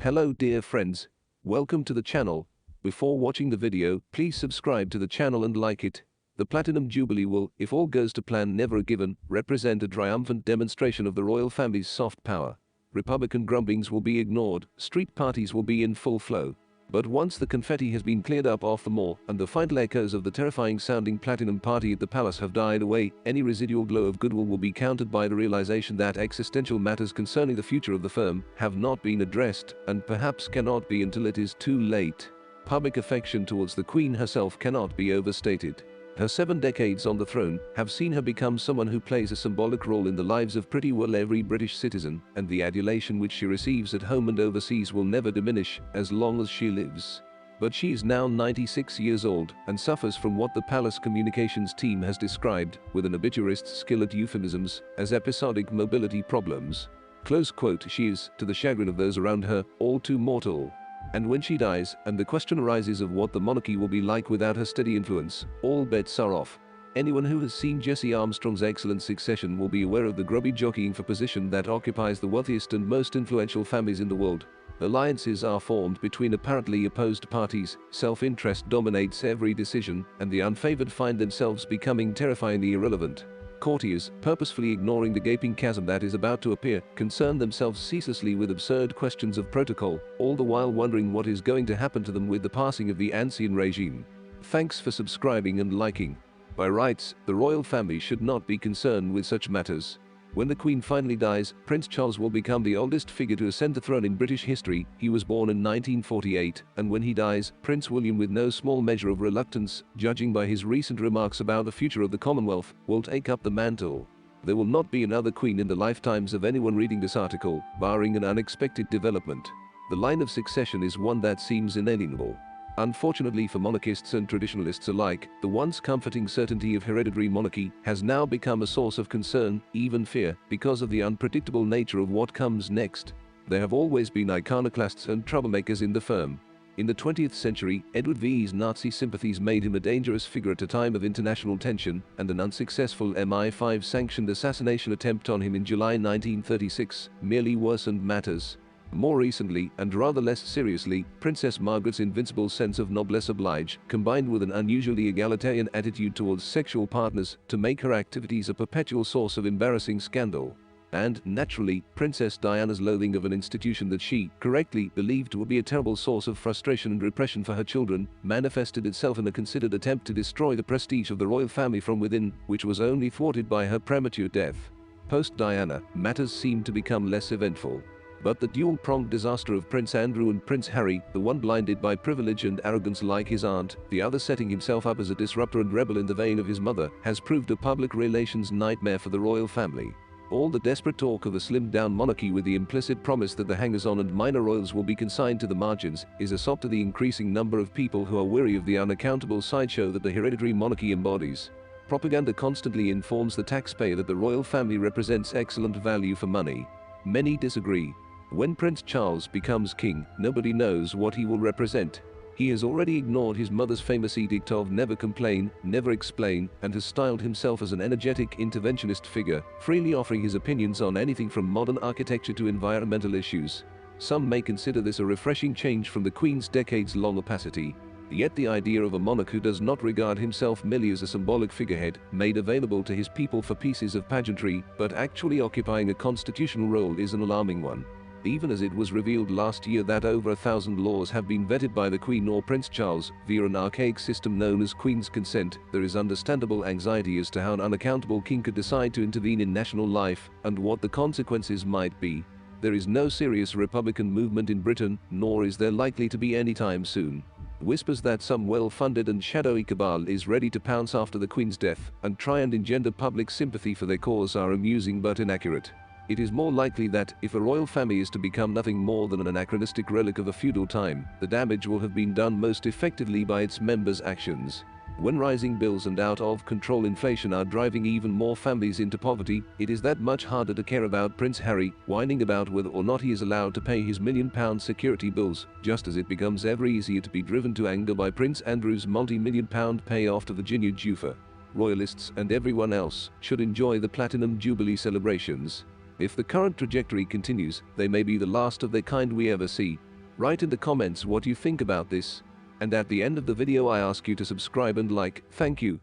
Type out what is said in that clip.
Hello dear friends, welcome to the channel. Before watching the video, please subscribe to the channel and like it. The Platinum Jubilee will, if all goes to plan never given, represent a triumphant demonstration of the royal family's soft power. Republican grumblings will be ignored, street parties will be in full flow. But once the confetti has been cleared up off the mall and the final echoes of the terrifying sounding platinum party at the palace have died away, any residual glow of goodwill will be countered by the realization that existential matters concerning the future of the firm have not been addressed and perhaps cannot be until it is too late. Public affection towards the Queen herself cannot be overstated. Her 7 decades on the throne have seen her become someone who plays a symbolic role in the lives of pretty well every British citizen, and the adulation which she receives at home and overseas will never diminish as long as she lives. But she is now 96 years old and suffers from what the palace communications team has described, with an obituarist's skill at euphemisms, as episodic mobility problems. Close quote. She is, to the chagrin of those around her, all too mortal. And when she dies, and the question arises of what the monarchy will be like without her steady influence, all bets are off. Anyone who has seen Jesse Armstrong's excellent Succession will be aware of the grubby jockeying for position that occupies the wealthiest and most influential families in the world. Alliances are formed between apparently opposed parties, self-interest dominates every decision, and the unfavored find themselves becoming terrifyingly irrelevant. Courtiers, purposefully ignoring the gaping chasm that is about to appear, concern themselves ceaselessly with absurd questions of protocol, all the while wondering what is going to happen to them with the passing of the ancien regime. Thanks for subscribing and liking. By rights, the royal family should not be concerned with such matters. When the Queen finally dies, Prince Charles will become the oldest figure to ascend the throne in British history. He was born in 1948, and when he dies, Prince William, with no small measure of reluctance, judging by his recent remarks about the future of the Commonwealth, will take up the mantle. There will not be another Queen in the lifetimes of anyone reading this article, barring an unexpected development. The line of succession is one that seems inalienable. Unfortunately for monarchists and traditionalists alike, the once comforting certainty of hereditary monarchy has now become a source of concern, even fear, because of the unpredictable nature of what comes next. There have always been iconoclasts and troublemakers in the firm. In the 20th century, Edward VI's Nazi sympathies made him a dangerous figure at a time of international tension, and an unsuccessful MI5 sanctioned assassination attempt on him in July 1936 merely worsened matters. More recently, and rather less seriously, Princess Margaret's invincible sense of noblesse oblige, combined with an unusually egalitarian attitude towards sexual partners, to make her activities a perpetual source of embarrassing scandal. And, naturally, Princess Diana's loathing of an institution that she, correctly, believed would be a terrible source of frustration and repression for her children, manifested itself in a considered attempt to destroy the prestige of the royal family from within, which was only thwarted by her premature death. Post-Diana, matters seemed to become less eventful. But the dual-pronged disaster of Prince Andrew and Prince Harry, the one blinded by privilege and arrogance like his aunt, the other setting himself up as a disruptor and rebel in the vein of his mother, has proved a public relations nightmare for the royal family. All the desperate talk of a slimmed-down monarchy with the implicit promise that the hangers-on and minor royals will be consigned to the margins is a sop to the increasing number of people who are weary of the unaccountable sideshow that the hereditary monarchy embodies. Propaganda constantly informs the taxpayer that the royal family represents excellent value for money. Many disagree. When Prince Charles becomes king, nobody knows what he will represent. He has already ignored his mother's famous edict of never complain, never explain, and has styled himself as an energetic interventionist figure, freely offering his opinions on anything from modern architecture to environmental issues. Some may consider this a refreshing change from the Queen's decades-long opacity. Yet the idea of a monarch who does not regard himself merely as a symbolic figurehead, made available to his people for pieces of pageantry, but actually occupying a constitutional role, is an alarming one. Even as it was revealed last year that over 1,000 laws have been vetted by the Queen or Prince Charles via an archaic system known as Queen's Consent, there is understandable anxiety as to how an unaccountable king could decide to intervene in national life, and what the consequences might be. There is no serious Republican movement in Britain, nor is there likely to be anytime soon. Whispers that some well-funded and shadowy cabal is ready to pounce after the Queen's death and try and engender public sympathy for their cause are amusing but inaccurate. It is more likely that, if a royal family is to become nothing more than an anachronistic relic of a feudal time, the damage will have been done most effectively by its members' actions. When rising bills and out-of-control inflation are driving even more families into poverty, it is that much harder to care about Prince Harry, whining about whether or not he is allowed to pay his £1 million security bills, just as it becomes ever easier to be driven to anger by Prince Andrew's multi-million-pound payoff to Virginia Giuffa. Royalists and everyone else should enjoy the Platinum Jubilee celebrations. If the current trajectory continues, they may be the last of their kind we ever see. Write in the comments what you think about this. And at the end of the video I ask you to subscribe and like. Thank you.